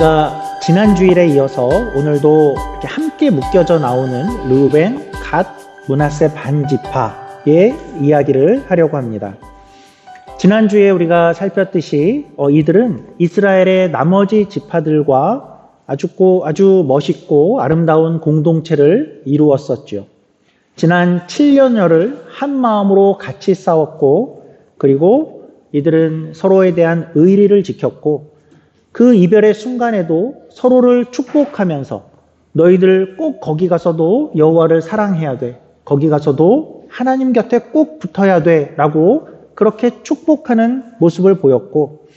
우리가 지난 주일에 이어서 오늘도 이렇게 함께 묶여져 나오는 르우벤, 갓, 므낫세 반지파의 이야기를 하려고 합니다. 지난주에 우리가 살폈듯이 이들은 이스라엘의 나머지 지파들과 아주 멋있고 아름다운 공동체를 이루었었죠. 지난 7년여를 한 마음으로 같이 싸웠고, 그리고 이들은 서로에 대한 의리를 지켰고, 그 이별의 순간에도 서로를 축복하면서 너희들 꼭 거기 가서도 여호와를 사랑해야 돼, 거기 가서도 하나님 곁에 꼭 붙어야 돼 라고 그렇게 축복하는 모습을 보였고,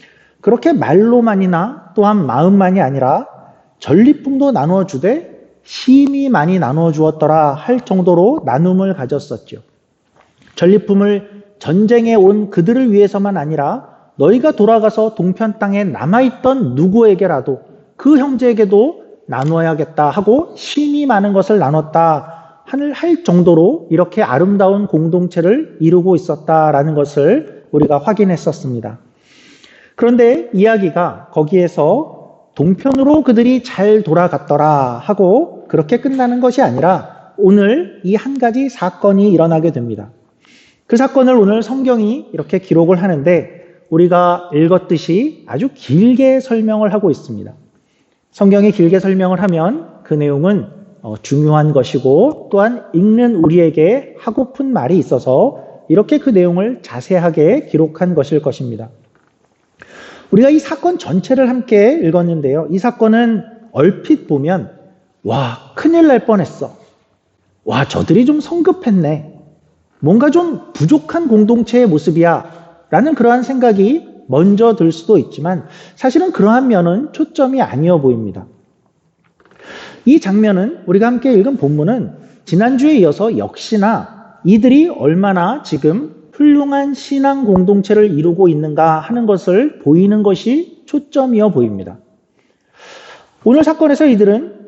그렇게 말로만이나 또한 마음만이 아니라 전리품도 나누어 주되 심히 많이 나누어 주었더라 할 정도로 나눔을 가졌었죠. 전리품을 전쟁에 온 그들을 위해서만 아니라 너희가 돌아가서 동편 땅에 남아있던 누구에게라도 그 형제에게도 나누어야겠다 하고 심히 많은 것을 나눴다 할 정도로 이렇게 아름다운 공동체를 이루고 있었다라는 것을 우리가 확인했었습니다. 그런데 이야기가 거기에서 동편으로 그들이 잘 돌아갔더라 하고 그렇게 끝나는 것이 아니라 오늘 이 한 가지 사건이 일어나게 됩니다. 그 사건을 오늘 성경이 이렇게 기록을 하는데 우리가 읽었듯이 아주 길게 설명을 하고 있습니다. 성경이 길게 설명을 하면 그 내용은 중요한 것이고 또한 읽는 우리에게 하고픈 말이 있어서 이렇게 그 내용을 자세하게 기록한 것일 것입니다. 우리가 이 사건 전체를 함께 읽었는데요. 이 사건은 얼핏 보면 와, 큰일 날 뻔했어. 와, 저들이 좀 성급했네. 뭔가 좀 부족한 공동체의 모습이야 라는 그러한 생각이 먼저 들 수도 있지만 사실은 그러한 면은 초점이 아니어 보입니다. 이 장면은 우리가 함께 읽은 본문은 지난주에 이어서 역시나 이들이 얼마나 지금 훌륭한 신앙 공동체를 이루고 있는가 하는 것을 보이는 것이 초점이어 보입니다. 오늘 사건에서 이들은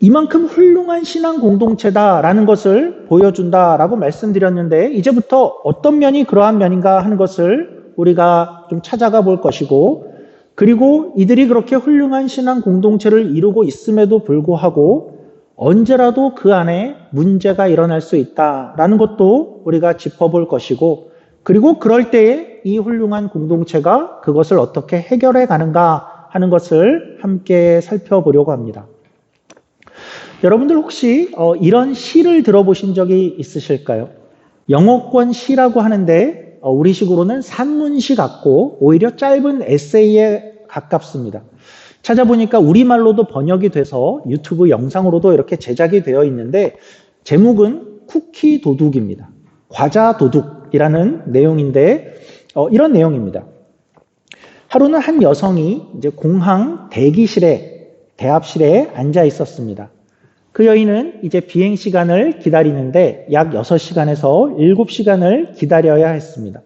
이만큼 훌륭한 신앙 공동체다라는 것을 보여준다라고 말씀드렸는데 이제부터 어떤 면이 그러한 면인가 하는 것을 우리가 좀 찾아가 볼 것이고, 그리고 이들이 그렇게 훌륭한 신앙 공동체를 이루고 있음에도 불구하고 언제라도 그 안에 문제가 일어날 수 있다라는 것도 우리가 짚어볼 것이고, 그리고 그럴 때에 이 훌륭한 공동체가 그것을 어떻게 해결해 가는가 하는 것을 함께 살펴보려고 합니다. 여러분들 혹시 이런 시를 들어보신 적이 있으실까요? 영어권 시라고 하는데 우리식으로는 산문시 같고 오히려 짧은 에세이에 가깝습니다. 찾아보니까 우리말로도 번역이 돼서 유튜브 영상으로도 이렇게 제작이 되어 있는데 제목은 쿠키 도둑입니다. 과자 도둑이라는 내용인데 이런 내용입니다. 하루는 한 여성이 이제 공항 대합실에 앉아 있었습니다. 그 여인은 이제 비행 시간을 기다리는데 약 6시간에서 7시간을 기다려야 했습니다.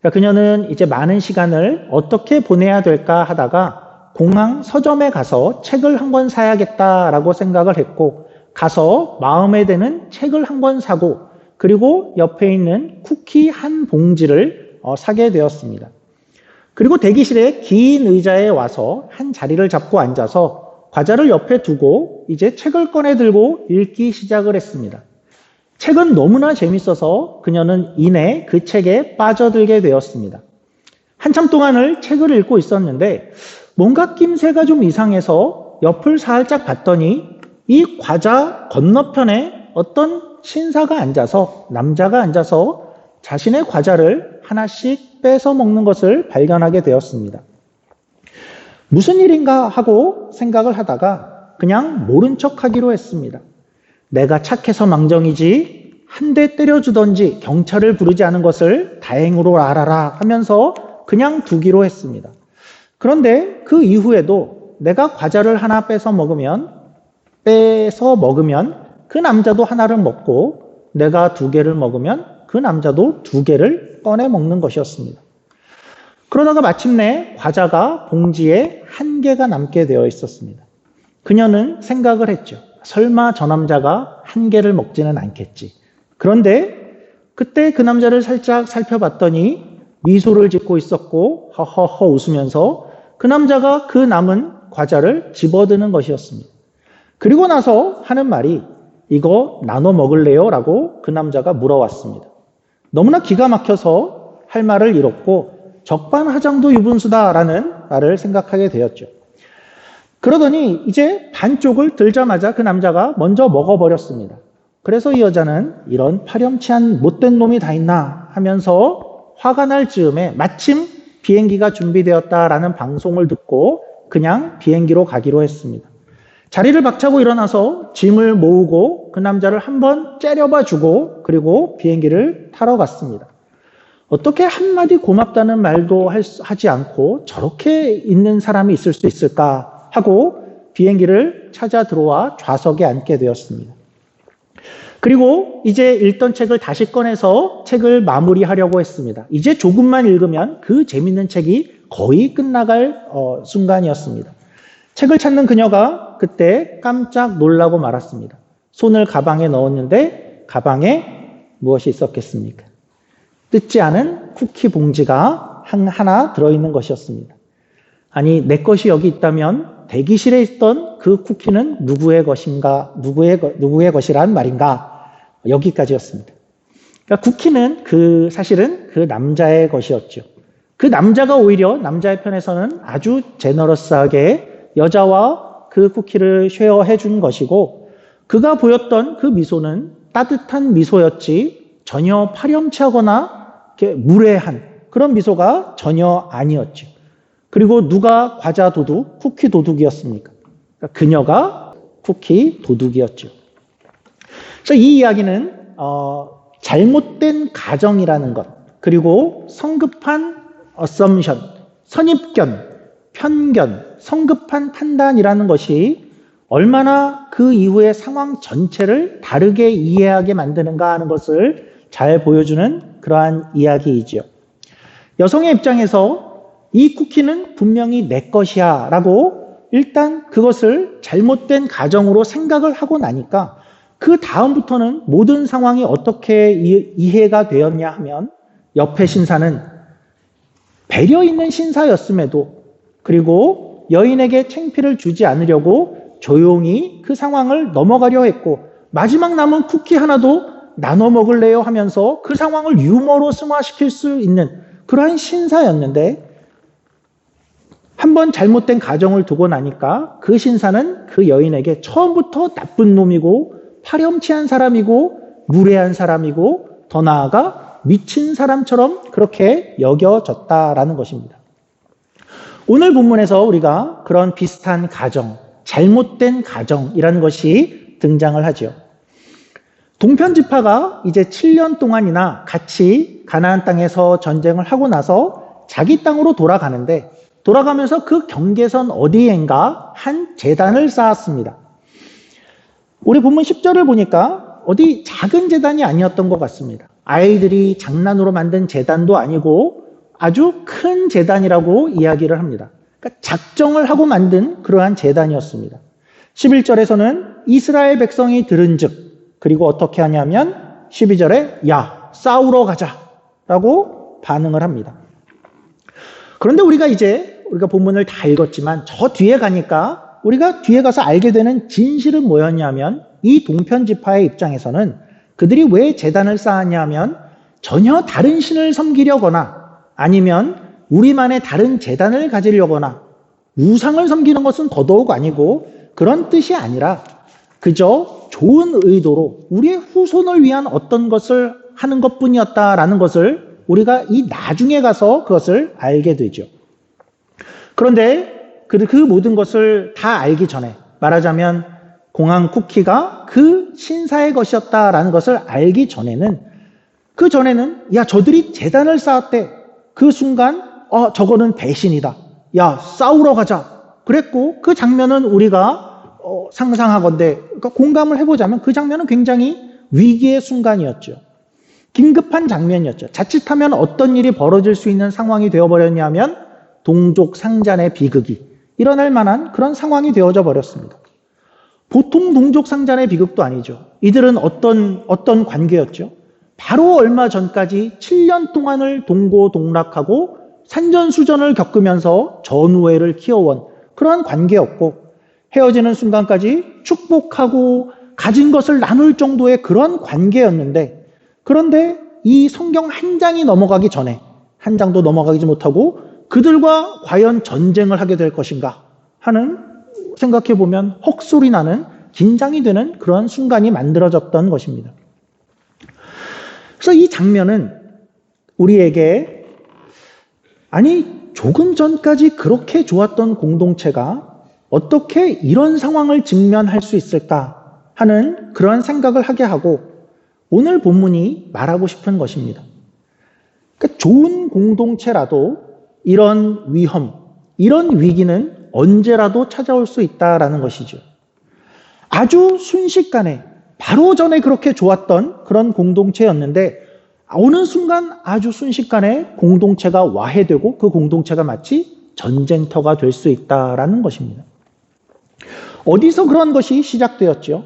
그러니까 그녀는 이제 많은 시간을 어떻게 보내야 될까 하다가 공항 서점에 가서 책을 한 권 사야겠다라고 생각을 했고, 가서 마음에 드는 책을 한 권 사고, 그리고 옆에 있는 쿠키 한 봉지를 사게 되었습니다. 그리고 대기실에 긴 의자에 와서 한 자리를 잡고 앉아서 과자를 옆에 두고 이제 책을 꺼내 들고 읽기 시작을 했습니다. 책은 너무나 재밌어서 그녀는 이내 그 책에 빠져들게 되었습니다. 한참 동안을 책을 읽고 있었는데 뭔가 낌새가 좀 이상해서 옆을 살짝 봤더니 이 과자 건너편에 어떤 남자가 앉아서 자신의 과자를 하나씩 뺏어 먹는 것을 발견하게 되었습니다. 무슨 일인가 하고 생각을 하다가 그냥 모른 척 하기로 했습니다. 내가 착해서 망정이지 한 대 때려주던지 경찰을 부르지 않은 것을 다행으로 알아라 하면서 그냥 두기로 했습니다. 그런데 그 이후에도 내가 과자를 하나 뺏어 먹으면 그 남자도 하나를 먹고 내가 2개를 먹으면 그 남자도 2개를 꺼내 먹는 것이었습니다. 그러다가 마침내 과자가 봉지에 1개가 남게 되어 있었습니다. 그녀는 생각을 했죠. 설마 저 남자가 1개를 먹지는 않겠지. 그런데 그때 그 남자를 살짝 살펴봤더니 미소를 짓고 있었고 허허허 웃으면서 그 남자가 그 남은 과자를 집어드는 것이었습니다. 그리고 나서 하는 말이 이거 나눠 먹을래요? 라고 그 남자가 물어왔습니다. 너무나 기가 막혀서 할 말을 잃었고 적반하장도 유분수다라는 말을 생각하게 되었죠. 그러더니 이제 반쪽을 들자마자 그 남자가 먼저 먹어버렸습니다. 그래서 이 여자는 이런 파렴치한 못된 놈이 다 있나 하면서 화가 날 즈음에 마침 비행기가 준비되었다라는 방송을 듣고 그냥 비행기로 가기로 했습니다. 자리를 박차고 일어나서 짐을 모으고 그 남자를 한번 째려봐 주고 그리고 비행기를 타러 갔습니다. 어떻게 한마디 고맙다는 말도 하지 않고 저렇게 있는 사람이 있을 수 있을까 하고 비행기를 찾아 들어와 좌석에 앉게 되었습니다. 그리고 이제 읽던 책을 다시 꺼내서 책을 마무리하려고 했습니다. 이제 조금만 읽으면 그 재밌는 책이 거의 끝나갈 순간이었습니다. 책을 찾는 그녀가 그때 깜짝 놀라고 말았습니다. 손을 가방에 넣었는데 가방에 무엇이 있었겠습니까? 뜯지 않은 쿠키 봉지가 하나 들어있는 것이었습니다. 아니, 내 것이 여기 있다면 대기실에 있던 그 쿠키는 누구의 것인가, 누구의 것이란 말인가? 여기까지였습니다. 그러니까 쿠키는 사실은 그 남자의 것이었죠. 그 남자가 오히려 남자의 편에서는 아주 제너러스하게 여자와 그 쿠키를 쉐어해 준 것이고 그가 보였던 그 미소는 따뜻한 미소였지 전혀 파렴치하거나 무례한 그런 미소가 전혀 아니었죠. 그리고 누가 과자 도둑, 쿠키 도둑이었습니까? 그러니까 그녀가 쿠키 도둑이었죠. 그래서 이 이야기는 잘못된 가정이라는 것, 그리고 성급한 assumption, 선입견, 편견, 성급한 판단이라는 것이 얼마나 그 이후의 상황 전체를 다르게 이해하게 만드는가 하는 것을 잘 보여주는 그러한 이야기이죠. 여성의 입장에서 이 쿠키는 분명히 내 것이야 라고 일단 그것을 잘못된 가정으로 생각을 하고 나니까 그 다음부터는 모든 상황이 어떻게 이해가 되었냐 하면 옆에 신사는 배려 있는 신사였음에도 그리고 여인에게 창피를 주지 않으려고 조용히 그 상황을 넘어가려 했고 마지막 남은 쿠키 하나도 나눠 먹을래요 하면서 그 상황을 유머로 승화시킬 수 있는 그러한 신사였는데 한번 잘못된 가정을 두고 나니까 그 신사는 그 여인에게 처음부터 나쁜 놈이고 파렴치한 사람이고 무례한 사람이고 더 나아가 미친 사람처럼 그렇게 여겨졌다라는 것입니다. 오늘 본문에서 우리가 그런 비슷한 가정, 잘못된 가정이라는 것이 등장을 하죠. 동편 지파가 이제 7년 동안이나 같이 가나안 땅에서 전쟁을 하고 나서 자기 땅으로 돌아가는데 돌아가면서 그 경계선 어디엔가 한 제단을 쌓았습니다. 우리 본문 10절을 보니까 어디 작은 제단이 아니었던 것 같습니다. 아이들이 장난으로 만든 제단도 아니고 아주 큰 제단이라고 이야기를 합니다. 그러니까 작정을 하고 만든 그러한 제단이었습니다. 11절에서는 이스라엘 백성이 들은즉 그리고 어떻게 하냐면 12절에 야 싸우러 가자라고 반응을 합니다. 그런데 우리가 본문을 다 읽었지만 저 뒤에 가니까 우리가 뒤에 가서 알게 되는 진실은 뭐였냐면 이 동편 지파의 입장에서는 그들이 왜 제단을 쌓았냐면 전혀 다른 신을 섬기려거나 아니면 우리만의 다른 제단을 가지려거나 우상을 섬기는 것은 더더욱 아니고 그런 뜻이 아니라 그저 좋은 의도로 우리의 후손을 위한 어떤 것을 하는 것뿐이었다라는 것을 우리가 이 나중에 가서 그것을 알게 되죠. 그런데 그 모든 것을 다 알기 전에 말하자면 공항 쿠키가 그 신사의 것이었다라는 것을 알기 전에는 야 저들이 제단을 쌓았대. 그 순간 저거는 배신이다. 야 싸우러 가자. 그랬고 그 장면은 우리가 상상하건대 그러니까 공감을 해보자면 그 장면은 굉장히 위기의 순간이었죠. 긴급한 장면이었죠. 자칫하면 어떤 일이 벌어질 수 있는 상황이 되어버렸냐면 동족 상잔의 비극이 일어날 만한 그런 상황이 되어져 버렸습니다. 보통 동족 상잔의 비극도 아니죠. 이들은 어떤 관계였죠? 바로 얼마 전까지 7년 동안을 동고동락하고 산전수전을 겪으면서 전우애를 키워온 그러한 관계였고 헤어지는 순간까지 축복하고 가진 것을 나눌 정도의 그런 관계였는데 그런데 이 성경 한 장이 넘어가기 전에 한 장도 넘어가지 못하고 그들과 과연 전쟁을 하게 될 것인가 하는 생각해보면 헉소리 나는 긴장이 되는 그런 순간이 만들어졌던 것입니다. 그래서 이 장면은 우리에게 아니 조금 전까지 그렇게 좋았던 공동체가 어떻게 이런 상황을 직면할 수 있을까 하는 그런 생각을 하게 하고 오늘 본문이 말하고 싶은 것입니다. 그러니까 좋은 공동체라도 이런 위험, 이런 위기는 언제라도 찾아올 수 있다라는 것이죠. 아주 순식간에 바로 전에 그렇게 좋았던 그런 공동체였는데 어느 순간 아주 순식간에 공동체가 와해되고 그 공동체가 마치 전쟁터가 될 수 있다라는 것입니다. 어디서 그런 것이 시작되었죠?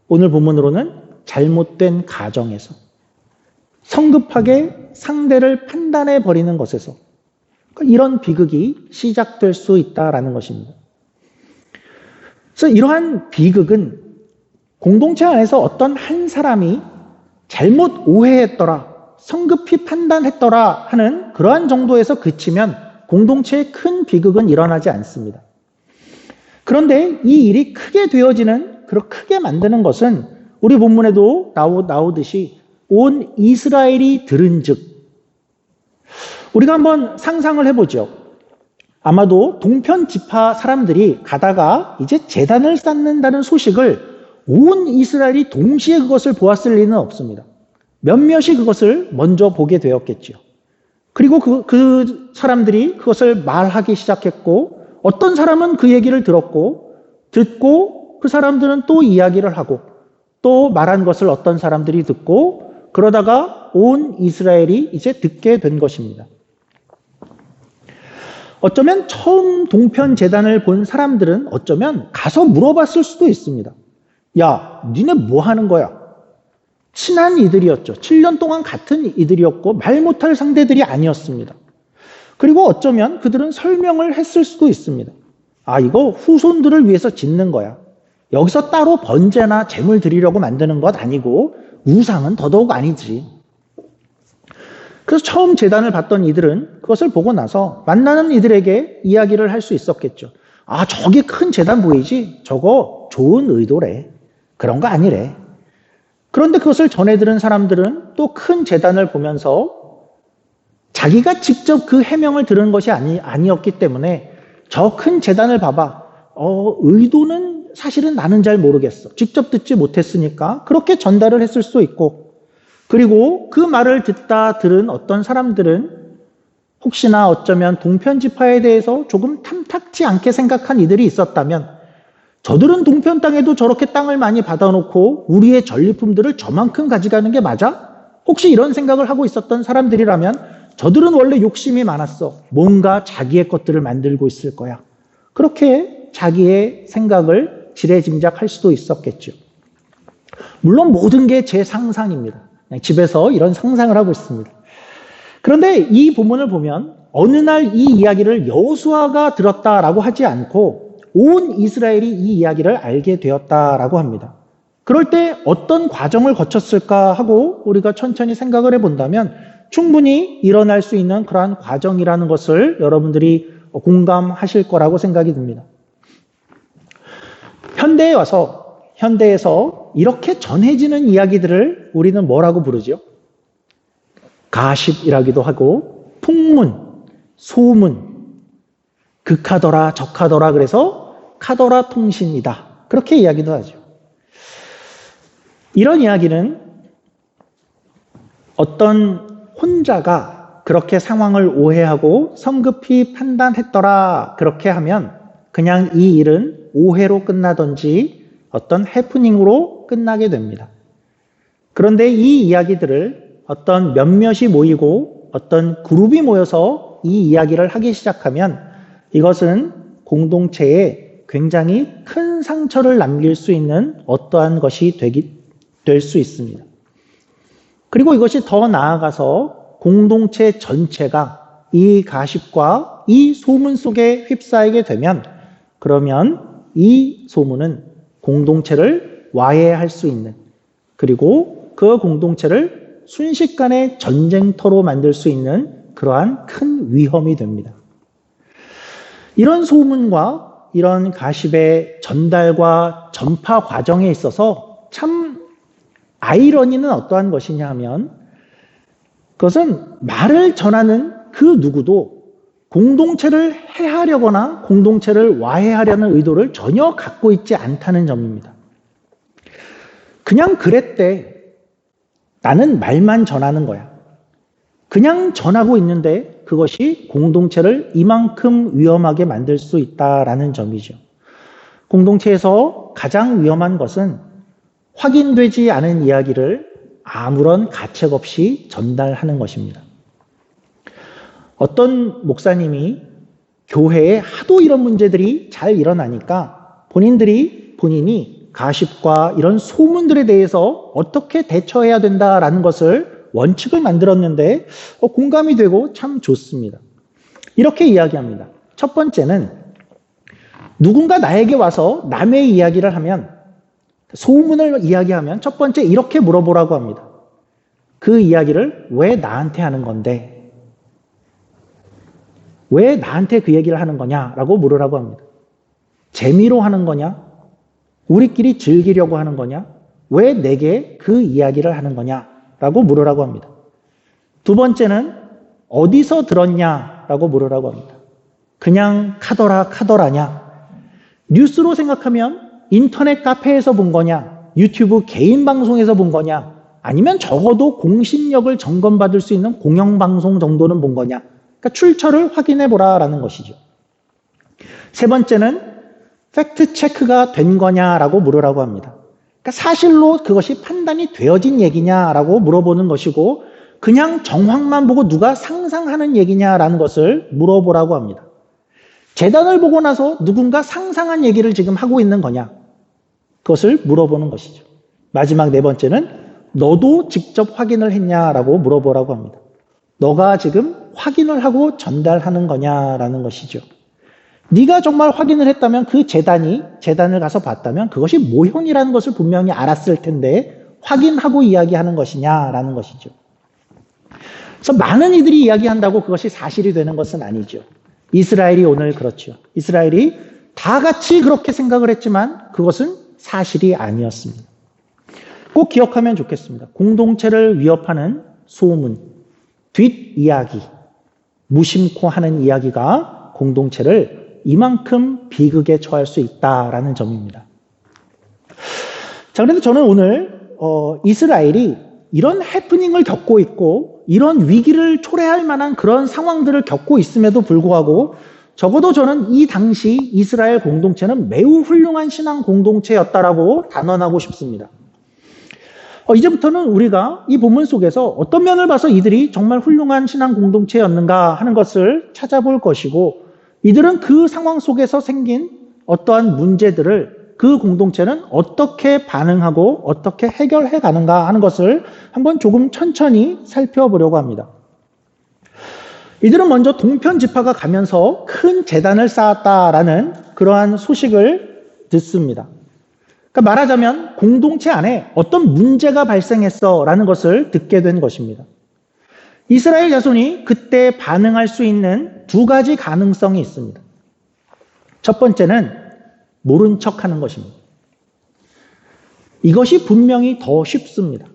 오늘 본문으로는 잘못된 가정에서 성급하게 상대를 판단해 버리는 것에서 이런 비극이 시작될 수 있다라는 것입니다. 그래서 이러한 비극은 공동체 안에서 어떤 한 사람이 잘못 오해했더라, 성급히 판단했더라 하는 그러한 정도에서 그치면 공동체의 큰 비극은 일어나지 않습니다. 그런데 이 일이 크게 되어지는, 크게 만드는 것은 우리 본문에도 나오듯이 온 이스라엘이 들은 즉, 우리가 한번 상상을 해보죠. 아마도 동편 지파 사람들이 가다가 이제 제단을 쌓는다는 소식을 온 이스라엘이 동시에 그것을 보았을 리는 없습니다. 몇몇이 그것을 먼저 보게 되었겠죠. 그리고 그 사람들이 그것을 말하기 시작했고 어떤 사람은 그 얘기를 듣고 그 사람들은 또 이야기를 하고 또 말한 것을 어떤 사람들이 듣고 그러다가 온 이스라엘이 이제 듣게 된 것입니다. 어쩌면 처음 동편 제단을 본 사람들은 어쩌면 가서 물어봤을 수도 있습니다. 야, 니네 뭐 하는 거야? 친한 이들이었죠. 7년 동안 같은 이들이었고 말 못할 상대들이 아니었습니다. 그리고 어쩌면 그들은 설명을 했을 수도 있습니다. 아, 이거 후손들을 위해서 짓는 거야. 여기서 따로 번제나 제물 드리려고 만드는 것 아니고 우상은 더더욱 아니지. 그래서 처음 제단을 봤던 이들은 그것을 보고 나서 만나는 이들에게 이야기를 할 수 있었겠죠. 아, 저기 큰 제단 보이지? 저거 좋은 의도래. 그런 거 아니래. 그런데 그것을 전해 들은 사람들은 또 큰 제단을 보면서 자기가 직접 그 해명을 들은 것이 아니었기 때문에 저 큰 제단을 봐봐. 의도는 사실은 나는 잘 모르겠어. 직접 듣지 못했으니까 그렇게 전달을 했을 수도 있고 그리고 그 말을 들은 어떤 사람들은 혹시나 어쩌면 동편지파에 대해서 조금 탐탁지 않게 생각한 이들이 있었다면 저들은 동편 땅에도 저렇게 땅을 많이 받아놓고 우리의 전리품들을 저만큼 가져가는 게 맞아? 혹시 이런 생각을 하고 있었던 사람들이라면 저들은 원래 욕심이 많았어. 뭔가 자기의 것들을 만들고 있을 거야. 그렇게 자기의 생각을 지레짐작할 수도 있었겠죠. 물론 모든 게 제 상상입니다. 그냥 집에서 이런 상상을 하고 있습니다. 그런데 이 본문을 보면 어느 날 이 이야기를 여호수아가 들었다라고 하지 않고 온 이스라엘이 이 이야기를 알게 되었다라고 합니다. 그럴 때 어떤 과정을 거쳤을까 하고 우리가 천천히 생각을 해본다면 충분히 일어날 수 있는 그러한 과정이라는 것을 여러분들이 공감하실 거라고 생각이 듭니다. 현대에서 이렇게 전해지는 이야기들을 우리는 뭐라고 부르죠? 가십이라기도 하고 풍문, 소문, 극하더라, 적하더라 그래서 카더라 통신이다. 그렇게 이야기도 하죠. 이런 이야기는 어떤 혼자가 그렇게 상황을 오해하고 성급히 판단했더라 그렇게 하면 그냥 이 일은 오해로 끝나든지 어떤 해프닝으로 끝나게 됩니다. 그런데 이 이야기들을 어떤 몇몇이 모이고 어떤 그룹이 모여서 이 이야기를 하기 시작하면 이것은 공동체에 굉장히 큰 상처를 남길 수 있는 어떠한 것이 될 수 있습니다. 그리고 이것이 더 나아가서 공동체 전체가 이 가십과 이 소문 속에 휩싸이게 되면 그러면 이 소문은 공동체를 와해할 수 있는, 그리고 그 공동체를 순식간에 전쟁터로 만들 수 있는 그러한 큰 위험이 됩니다. 이런 소문과 이런 가십의 전달과 전파 과정에 있어서 참 아이러니는 어떠한 것이냐 하면, 그것은 말을 전하는 그 누구도 공동체를 해하려거나 공동체를 와해하려는 의도를 전혀 갖고 있지 않다는 점입니다. 그냥 그랬대. 나는 말만 전하는 거야. 그냥 전하고 있는데 그것이 공동체를 이만큼 위험하게 만들 수 있다라는 점이죠. 공동체에서 가장 위험한 것은 확인되지 않은 이야기를 아무런 가책 없이 전달하는 것입니다. 어떤 목사님이 교회에 하도 이런 문제들이 잘 일어나니까 본인이 가십과 이런 소문들에 대해서 어떻게 대처해야 된다라는 것을 원칙을 만들었는데 공감이 되고 참 좋습니다. 이렇게 이야기합니다. 첫 번째는 누군가 나에게 와서 남의 이야기를 하면, 소문을 이야기하면 첫 번째 이렇게 물어보라고 합니다. 그 이야기를 왜 나한테 하는 건데? 왜 나한테 그 얘기를 하는 거냐라고 물으라고 합니다. 재미로 하는 거냐? 우리끼리 즐기려고 하는 거냐? 왜 내게 그 이야기를 하는 거냐라고 물으라고 합니다. 두 번째는 어디서 들었냐라고 물으라고 합니다. 그냥 카더라냐? 뉴스로 생각하면 인터넷 카페에서 본 거냐? 유튜브 개인 방송에서 본 거냐? 아니면 적어도 공신력을 점검받을 수 있는 공영방송 정도는 본 거냐? 그러니까 출처를 확인해 보라라는 것이죠. 세 번째는 팩트 체크가 된 거냐라고 물으라고 합니다. 그러니까 사실로 그것이 판단이 되어진 얘기냐라고 물어보는 것이고, 그냥 정황만 보고 누가 상상하는 얘기냐라는 것을 물어보라고 합니다. 재단을 보고 나서 누군가 상상한 얘기를 지금 하고 있는 거냐? 그것을 물어보는 것이죠. 마지막 네 번째는 너도 직접 확인을 했냐라고 물어보라고 합니다. 너가 지금 확인을 하고 전달하는 거냐라는 것이죠. 네가 정말 확인을 했다면 그 재단을 가서 봤다면 그것이 모형이라는 것을 분명히 알았을 텐데 확인하고 이야기하는 것이냐라는 것이죠. 그래서 많은 이들이 이야기한다고 그것이 사실이 되는 것은 아니죠. 이스라엘이 오늘 그렇죠. 이스라엘이 다 같이 그렇게 생각을 했지만 그것은 사실이 아니었습니다. 꼭 기억하면 좋겠습니다. 공동체를 위협하는 소문, 뒷이야기, 무심코 하는 이야기가 공동체를 이만큼 비극에 처할 수 있다라는 점입니다. 자, 그런데 저는 오늘 이스라엘이 이런 해프닝을 겪고 있고 이런 위기를 초래할 만한 그런 상황들을 겪고 있음에도 불구하고 적어도 저는 이 당시 이스라엘 공동체는 매우 훌륭한 신앙 공동체였다라고 단언하고 싶습니다. 이제부터는 우리가 이 본문 속에서 어떤 면을 봐서 이들이 정말 훌륭한 신앙 공동체였는가 하는 것을 찾아볼 것이고, 이들은 그 상황 속에서 생긴 어떠한 문제들을 그 공동체는 어떻게 반응하고 어떻게 해결해 가는가 하는 것을 한번 조금 천천히 살펴보려고 합니다. 이들은 먼저 동편 지파가 가면서 큰 재단을 쌓았다라는 그러한 소식을 듣습니다. 그러니까 말하자면 공동체 안에 어떤 문제가 발생했어라는 것을 듣게 된 것입니다. 이스라엘 자손이 그때 반응할 수 있는 두 가지 가능성이 있습니다. 첫 번째는 모른 척하는 것입니다. 이것이 분명히 더 쉽습니다.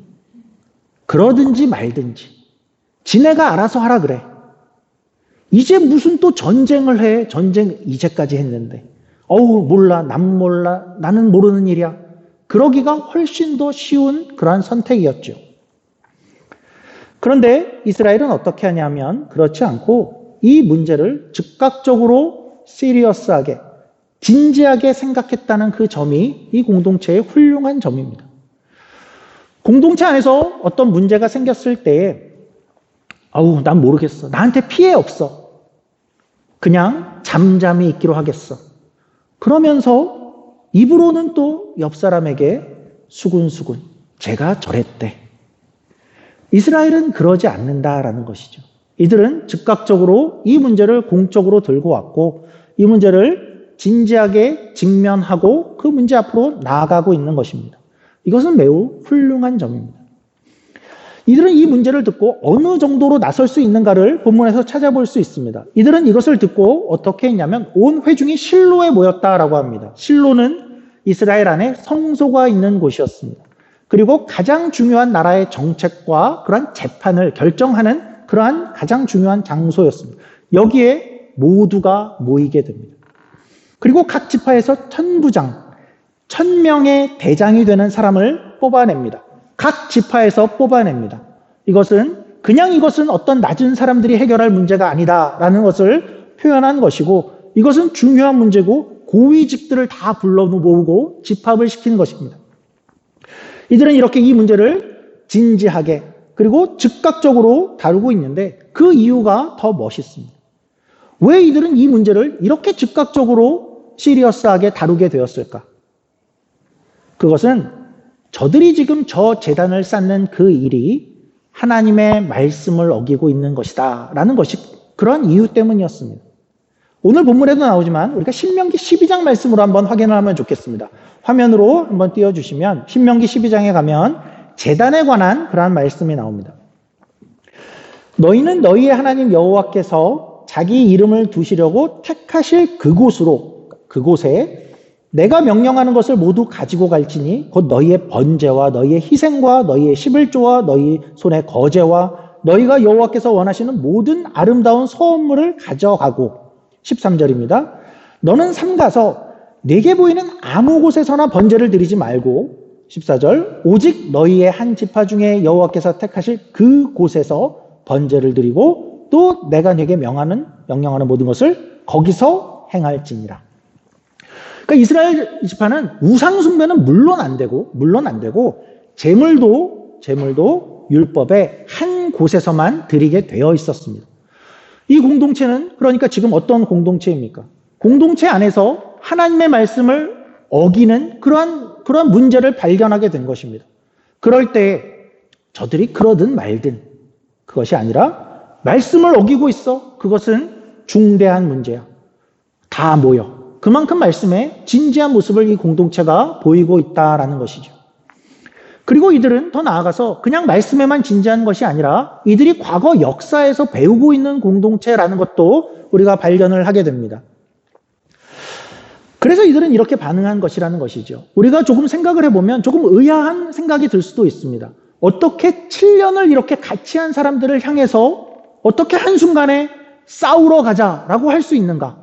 그러든지 말든지 지네가 알아서 하라 그래. 이제 무슨 또 전쟁을 해. 전쟁 이제까지 했는데. 몰라. 난 몰라. 나는 모르는 일이야. 그러기가 훨씬 더 쉬운 그러한 선택이었죠. 그런데 이스라엘은 어떻게 하냐면 그렇지 않고 이 문제를 즉각적으로 시리어스하게, 진지하게 생각했다는 그 점이 이 공동체의 훌륭한 점입니다. 공동체 안에서 어떤 문제가 생겼을 때에 난 모르겠어. 나한테 피해 없어. 그냥 잠잠히 있기로 하겠어. 그러면서 입으로는 또 옆 사람에게 수군수군 제가 저랬대. 이스라엘은 그러지 않는다라는 것이죠. 이들은 즉각적으로 이 문제를 공적으로 들고 왔고 이 문제를 진지하게 직면하고 그 문제 앞으로 나아가고 있는 것입니다. 이것은 매우 훌륭한 점입니다. 이들은 이 문제를 듣고 어느 정도로 나설 수 있는가를 본문에서 찾아볼 수 있습니다. 이들은 이것을 듣고 어떻게 했냐면 온 회중이 실로에 모였다라고 합니다. 실로는 이스라엘 안에 성소가 있는 곳이었습니다. 그리고 가장 중요한 나라의 정책과 그러한 재판을 결정하는 그러한 가장 중요한 장소였습니다. 여기에 모두가 모이게 됩니다. 그리고 각 지파에서 천부장, 1000명의 대장이 되는 사람을 뽑아냅니다. 각 지파에서 뽑아냅니다. 이것은 어떤 낮은 사람들이 해결할 문제가 아니다라는 것을 표현한 것이고 이것은 중요한 문제고 고위직들을 다 불러 모으고 집합을 시키는 것입니다. 이들은 이렇게 이 문제를 진지하게 그리고 즉각적으로 다루고 있는데 그 이유가 더 멋있습니다. 왜 이들은 이 문제를 이렇게 즉각적으로 시리어스하게 다루게 되었을까? 그것은 저들이 지금 저 제단을 쌓는 그 일이 하나님의 말씀을 어기고 있는 것이다 라는 것이 그런 이유 때문이었습니다. 오늘 본문에도 나오지만 우리가 신명기 12장 말씀으로 한번 확인을 하면 좋겠습니다. 화면으로 한번 띄워주시면 신명기 12장에 가면 제단에 관한 그러한 말씀이 나옵니다. 너희는 너희의 하나님 여호와께서 자기 이름을 두시려고 택하실 그곳에 내가 명령하는 것을 모두 가지고 갈지니 곧 너희의 번제와 너희의 희생과 너희의 11조와 너희 손의 거제와 너희가 여호와께서 원하시는 모든 아름다운 소원물을 가져가고 13절입니다. 너는 삼가서 내게 보이는 아무 곳에서나 번제를 드리지 말고 14절 오직 너희의 한 지파 중에 여호와께서 택하실 그 곳에서 번제를 드리고 또 내가 네게 명령하는 모든 것을 거기서 행할지니라. 그러니까 이스라엘 지파는 우상 숭배는 물론 안 되고 제물도 율법의 한 곳에서만 드리게 되어 있었습니다. 이 공동체는 그러니까 지금 어떤 공동체입니까? 공동체 안에서 하나님의 말씀을 어기는 그러한 문제를 발견하게 된 것입니다. 그럴 때 저들이 그러든 말든 그것이 아니라 말씀을 어기고 있어. 그것은 중대한 문제야. 다 모여. 그만큼 말씀에 진지한 모습을 이 공동체가 보이고 있다라는 것이죠. 그리고 이들은 더 나아가서 그냥 말씀에만 진지한 것이 아니라 이들이 과거 역사에서 배우고 있는 공동체라는 것도 우리가 발견을 하게 됩니다. 그래서 이들은 이렇게 반응한 것이라는 것이죠. 우리가 조금 생각을 해보면 조금 의아한 생각이 들 수도 있습니다. 어떻게 7년을 이렇게 같이 한 사람들을 향해서 어떻게 한순간에 싸우러 가자라고 할 수 있는가?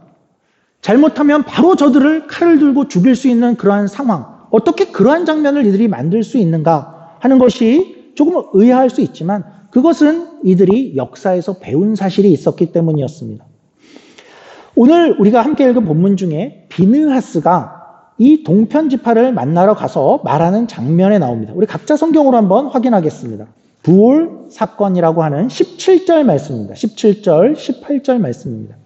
잘못하면 바로 저들을 칼을 들고 죽일 수 있는 그러한 상황, 어떻게 그러한 장면을 이들이 만들 수 있는가 하는 것이 조금 의아할 수 있지만 그것은 이들이 역사에서 배운 사실이 있었기 때문이었습니다. 오늘 우리가 함께 읽은 본문 중에 비느하스가 이 동편 지파를 만나러 가서 말하는 장면에 나옵니다. 우리 각자 성경으로 한번 확인하겠습니다. 부올 사건이라고 하는 17절 말씀입니다. 17절, 18절 말씀입니다.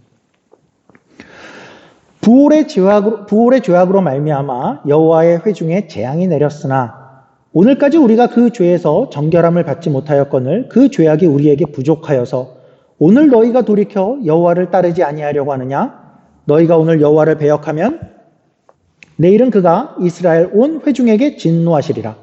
부올의 죄악으로 말미암아 여호와의 회중에 재앙이 내렸으나 오늘까지 우리가 그 죄에서 정결함을 받지 못하였거늘 그 죄악이 우리에게 부족하여서 오늘 너희가 돌이켜 여호와를 따르지 아니하려고 하느냐? 너희가 오늘 여호와를 배역하면 내일은 그가 이스라엘 온 회중에게 진노하시리라.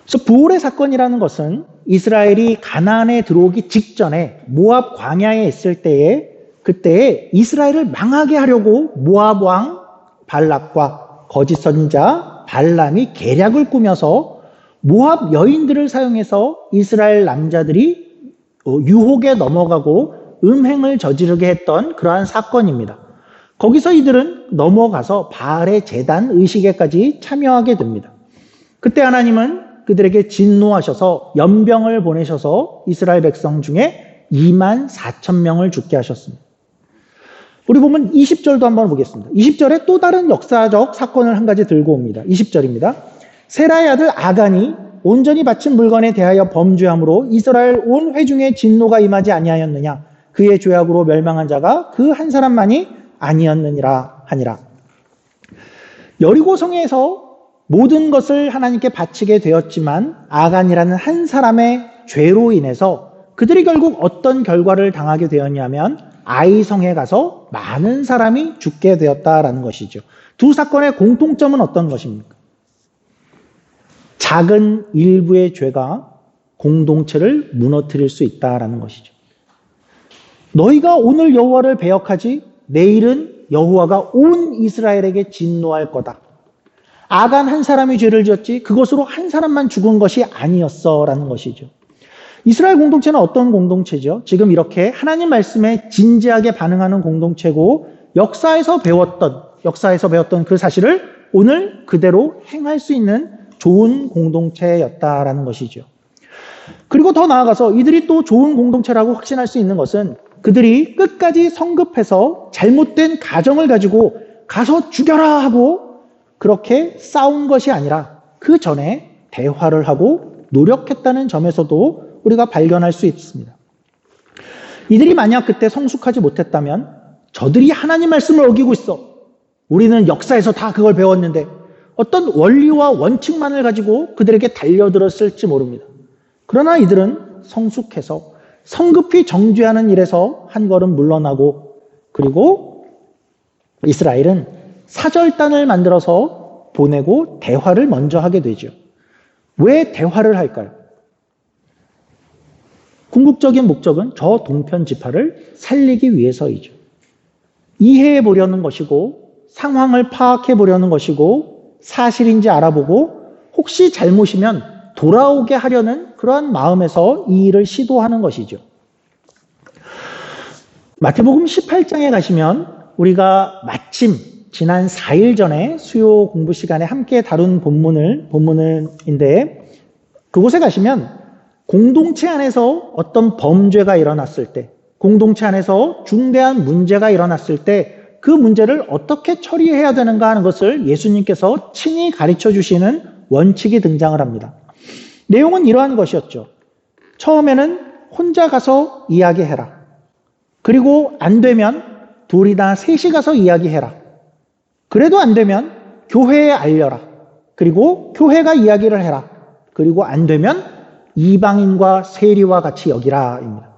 그래서 부올의 사건이라는 것은 이스라엘이 가나안에 들어오기 직전에 모압 광야에 있을 때에 그때에 이스라엘을 망하게 하려고 모압 왕 발락과 거짓 선지자 발람이 계략을 꾸며서 모압 여인들을 사용해서 이스라엘 남자들이 유혹에 넘어가고 음행을 저지르게 했던 그러한 사건입니다. 거기서 이들은 넘어가서 바알의 제단 의식에까지 참여하게 됩니다. 그때 하나님은 그들에게 진노하셔서 연병을 보내셔서 이스라엘 백성 중에 24,000명을 죽게 하셨습니다. 우리 보면 20절도 한번 보겠습니다. 20절에 또 다른 역사적 사건을 한 가지 들고 옵니다. 20절입니다. 세라의 아들 아간이 온전히 바친 물건에 대하여 범죄함으로 이스라엘 온 회중의 진노가 임하지 아니하였느냐? 그의 죄악으로 멸망한 자가 그 한 사람만이 아니었느니라 하니라. 여리고 성에서 모든 것을 하나님께 바치게 되었지만 아간이라는 한 사람의 죄로 인해서 그들이 결국 어떤 결과를 당하게 되었냐면 아이성에 가서 많은 사람이 죽게 되었다라는 것이죠. 두 사건의 공통점은 어떤 것입니까? 작은 일부의 죄가 공동체를 무너뜨릴 수 있다라는 것이죠. 너희가 오늘 여호와를 배역하지 내일은 여호와가 온 이스라엘에게 진노할 거다. 아간 한 사람이 죄를 지었지 그것으로 한 사람만 죽은 것이 아니었어라는 것이죠. 이스라엘 공동체는 어떤 공동체죠? 지금 이렇게 하나님 말씀에 진지하게 반응하는 공동체고 역사에서 배웠던 그 사실을 오늘 그대로 행할 수 있는 좋은 공동체였다라는 것이죠. 그리고 더 나아가서 이들이 또 좋은 공동체라고 확신할 수 있는 것은 그들이 끝까지 성급해서 잘못된 가정을 가지고 가서 죽여라 하고 그렇게 싸운 것이 아니라 그 전에 대화를 하고 노력했다는 점에서도 우리가 발견할 수 있습니다. 이들이 만약 그때 성숙하지 못했다면 저들이 하나님 말씀을 어기고 있어. 우리는 역사에서 다 그걸 배웠는데 어떤 원리와 원칙만을 가지고 그들에게 달려들었을지 모릅니다. 그러나 이들은 성숙해서 성급히 정죄하는 일에서 한 걸음 물러나고 그리고 이스라엘은 사절단을 만들어서 보내고 대화를 먼저 하게 되죠. 왜 대화를 할까요? 궁극적인 목적은 저 동편 지파를 살리기 위해서이죠. 이해해 보려는 것이고 상황을 파악해 보려는 것이고 사실인지 알아보고 혹시 잘못이면 돌아오게 하려는 그러한 마음에서 이 일을 시도하는 것이죠. 마태복음 18장에 가시면 우리가 마침 지난 4일 전에 수요 공부 시간에 함께 다룬 본문인데 그곳에 가시면 공동체 안에서 어떤 범죄가 일어났을 때, 공동체 안에서 중대한 문제가 일어났을 때 그 문제를 어떻게 처리해야 되는가 하는 것을 예수님께서 친히 가르쳐 주시는 원칙이 등장을 합니다. 내용은 이러한 것이었죠. 처음에는 혼자 가서 이야기해라. 그리고 안 되면 둘이나 셋이 가서 이야기해라. 그래도 안 되면 교회에 알려라. 그리고 교회가 이야기를 해라. 그리고 안 되면 이방인과 세리와 같이 여기라입니다.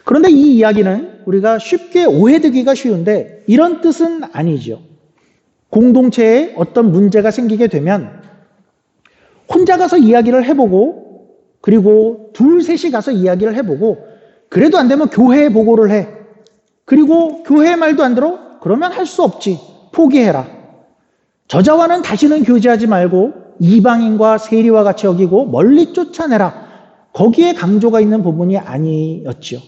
그런데 이 이야기는 우리가 쉽게 오해되기가 쉬운데 이런 뜻은 아니죠. 공동체에 어떤 문제가 생기게 되면 혼자 가서 이야기를 해보고 그리고 둘, 셋이 가서 이야기를 해보고 그래도 안 되면 교회에 보고를 해. 그리고 교회 말도 안 들어? 그러면 할 수 없지. 포기해라. 저자와는 다시는 교제하지 말고 이방인과 세리와 같이 여기고 멀리 쫓아내라. 거기에 강조가 있는 부분이 아니었죠.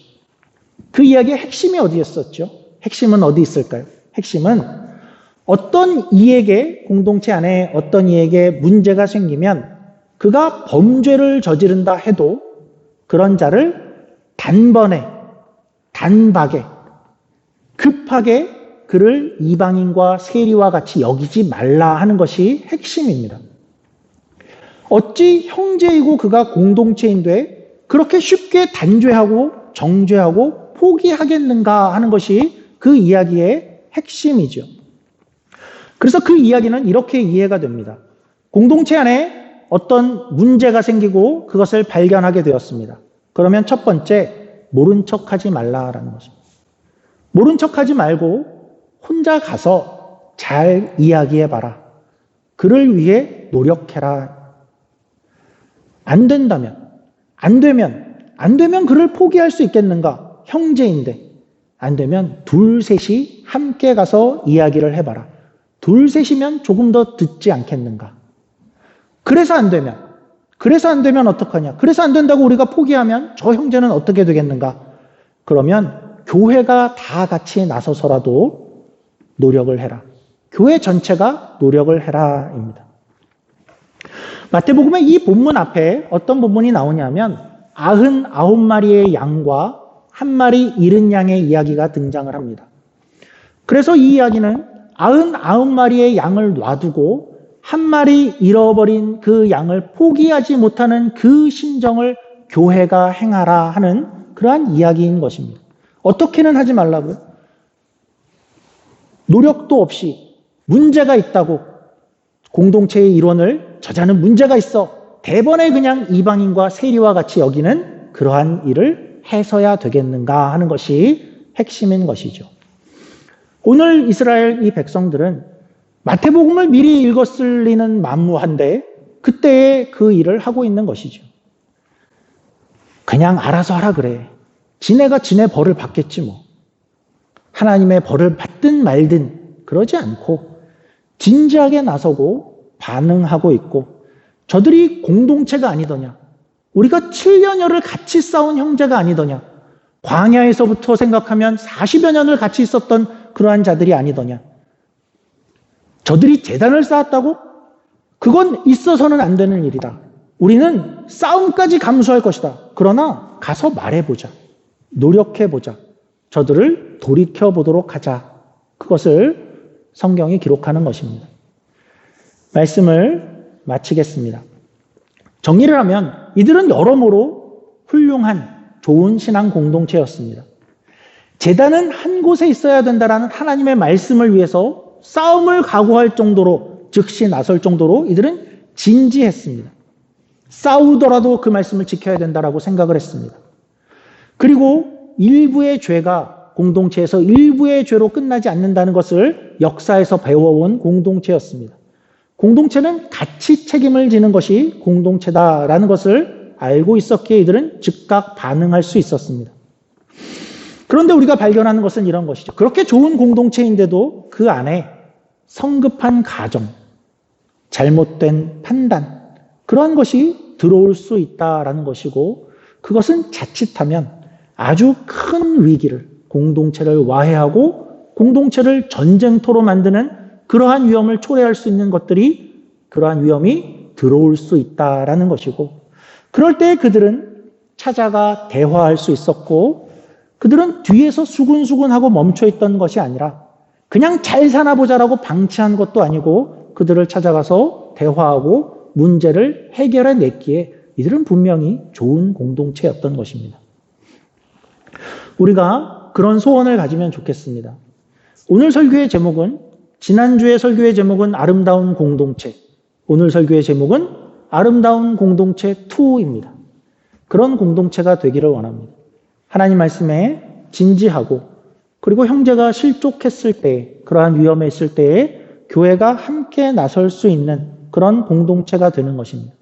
그 이야기의 핵심이 어디였었죠? 핵심은 어디 있을까요? 핵심은 어떤 이에게 공동체 안에 어떤 이에게 문제가 생기면 그가 범죄를 저지른다 해도 그런 자를 단번에 단박에 급하게 그를 이방인과 세리와 같이 여기지 말라 하는 것이 핵심입니다. 어찌 형제이고 그가 공동체인데 그렇게 쉽게 단죄하고 정죄하고 포기하겠는가 하는 것이 그 이야기의 핵심이죠. 그래서 그 이야기는 이렇게 이해가 됩니다. 공동체 안에 어떤 문제가 생기고 그것을 발견하게 되었습니다. 그러면 첫 번째, 모른 척하지 말라라는 것입니다. 모른 척하지 말고 혼자 가서 잘 이야기해봐라. 그를 위해 노력해라. 안 되면 그를 포기할 수 있겠는가? 형제인데 안 되면 둘, 셋이 함께 가서 이야기를 해봐라. 둘, 셋이면 조금 더 듣지 않겠는가? 그래서 안 되면 어떡하냐? 그래서 안 된다고 우리가 포기하면 저 형제는 어떻게 되겠는가? 그러면 교회가 다 같이 나서서라도 노력을 해라. 교회 전체가 노력을 해라입니다. 마태복음의 이 본문 앞에 어떤 부분이 나오냐면 99마리의 양과 한 마리 잃은 양의 이야기가 등장을 합니다. 그래서 이 이야기는 99마리의 양을 놔두고 한 마리 잃어버린 그 양을 포기하지 못하는 그 심정을 교회가 행하라 하는 그러한 이야기인 것입니다. 어떻게는 하지 말라고요? 노력도 없이 문제가 있다고 공동체의 일원을 저자는 문제가 있어 대번에 그냥 이방인과 세리와 같이 여기는 그러한 일을 해서야 되겠는가 하는 것이 핵심인 것이죠. 오늘 이스라엘 이 백성들은 마태복음을 미리 읽었을 리는 만무한데 그때에 그 일을 하고 있는 것이죠. 그냥 알아서 하라 그래. 지네가 지네 벌을 받겠지 뭐. 하나님의 벌을 받든 말든 그러지 않고 진지하게 나서고 반응하고 있고, 저들이 공동체가 아니더냐, 우리가 7년여를 같이 싸운 형제가 아니더냐, 광야에서부터 생각하면 40여 년을 같이 있었던 그러한 자들이 아니더냐, 저들이 제단을 쌓았다고? 그건 있어서는 안 되는 일이다. 우리는 싸움까지 감수할 것이다. 그러나 가서 말해보자. 노력해보자. 저들을 돌이켜보도록 하자. 그것을 성경이 기록하는 것입니다. 말씀을 마치겠습니다. 정리를 하면 이들은 여러모로 훌륭한 좋은 신앙 공동체였습니다. 제단은 한 곳에 있어야 된다라는 하나님의 말씀을 위해서 싸움을 각오할 정도로, 즉시 나설 정도로 이들은 진지했습니다. 싸우더라도 그 말씀을 지켜야 된다라고 생각을 했습니다. 그리고 일부의 죄가 공동체에서 일부의 죄로 끝나지 않는다는 것을 역사에서 배워온 공동체였습니다. 공동체는 같이 책임을 지는 것이 공동체다라는 것을 알고 있었기에 이들은 즉각 반응할 수 있었습니다. 그런데 우리가 발견하는 것은 이런 것이죠. 그렇게 좋은 공동체인데도 그 안에 성급한 가정, 잘못된 판단, 그러한 것이 들어올 수 있다라는 것이고, 그것은 자칫하면 아주 큰 위기를, 공동체를 와해하고 공동체를 전쟁터로 만드는 그러한 위험을 초래할 수 있는 것들이, 그러한 위험이 들어올 수 있다라는 것이고, 그럴 때 그들은 찾아가 대화할 수 있었고, 그들은 뒤에서 수군수군하고 멈춰있던 것이 아니라 그냥 잘 사나 보자라고 방치한 것도 아니고 그들을 찾아가서 대화하고 문제를 해결해 냈기에 이들은 분명히 좋은 공동체였던 것입니다. 우리가 그런 소원을 가지면 좋겠습니다. 오늘 설교의 제목은, 지난주의 설교의 제목은 아름다운 공동체, 오늘 설교의 제목은 아름다운 공동체 2입니다. 그런 공동체가 되기를 원합니다. 하나님 말씀에 진지하고, 그리고 형제가 실족했을 때, 그러한 위험에 있을 때에 교회가 함께 나설 수 있는 그런 공동체가 되는 것입니다.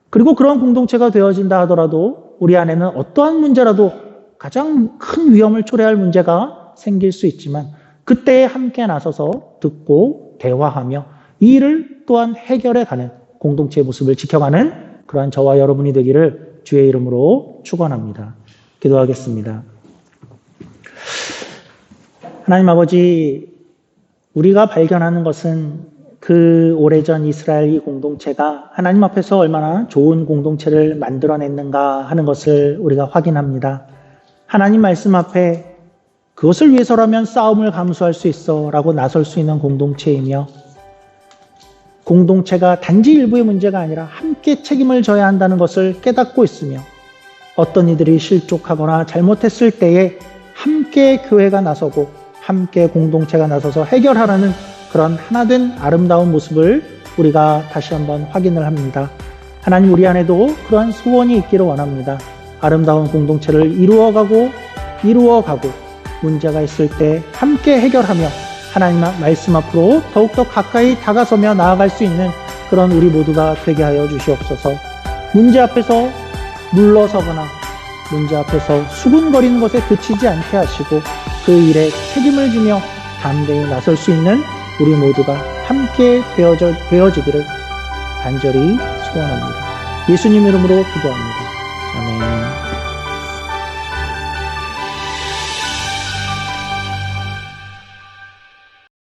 그리고 그런 공동체가 되어진다 하더라도 우리 안에는 어떠한 문제라도, 가장 큰 위험을 초래할 문제가 생길 수 있지만 그때에 함께 나서서 듣고 대화하며 이 일을 또한 해결해가는 공동체의 모습을 지켜가는 그러한 저와 여러분이 되기를 주의 이름으로 축원합니다. 기도하겠습니다. 하나님 아버지, 우리가 발견하는 것은 그 오래전 이스라엘 이 공동체가 하나님 앞에서 얼마나 좋은 공동체를 만들어냈는가 하는 것을 우리가 확인합니다. 하나님 말씀 앞에 그것을 위해서라면 싸움을 감수할 수 있어 라고 나설 수 있는 공동체이며, 공동체가 단지 일부의 문제가 아니라 함께 책임을 져야 한다는 것을 깨닫고 있으며, 어떤 이들이 실족하거나 잘못했을 때에 함께 교회가 나서고 함께 공동체가 나서서 해결하라는 그런 하나된 아름다운 모습을 우리가 다시 한번 확인을 합니다. 하나님, 우리 안에도 그러한 소원이 있기를 원합니다. 아름다운 공동체를 이루어가고 문제가 있을 때 함께 해결하며 하나님 말씀 앞으로 더욱더 가까이 다가서며 나아갈 수 있는 그런 우리 모두가 되게 하여 주시옵소서. 문제 앞에서 물러서거나 문제 앞에서 수군거리는 것에 그치지 않게 하시고 그 일에 책임을 지며 담대히 나설 수 있는 우리 모두가 함께 되어지기를 간절히 소원합니다. 예수님 이름으로 기도합니다. 아멘.